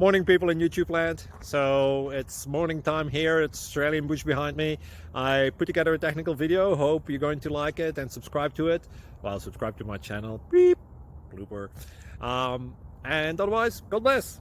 Morning, people in YouTube land. So it's morning time here. It's Australian bush behind me. I put together a technical video. Hope you're going to like it and subscribe to it. Well, subscribe to my channel. Beep. Blooper. And otherwise, God bless.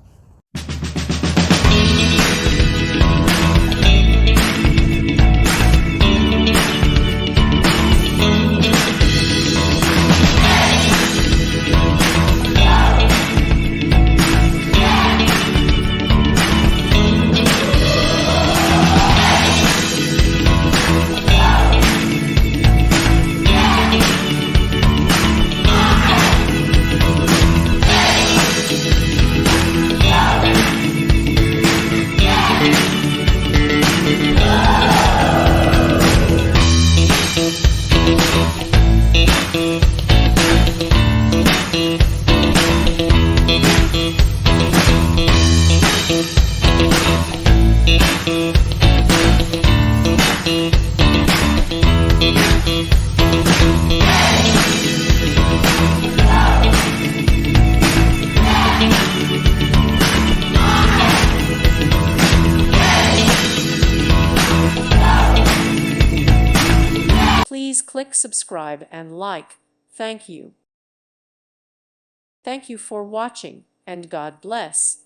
Please click subscribe and like. Thank you. Thank you for watching, and God bless.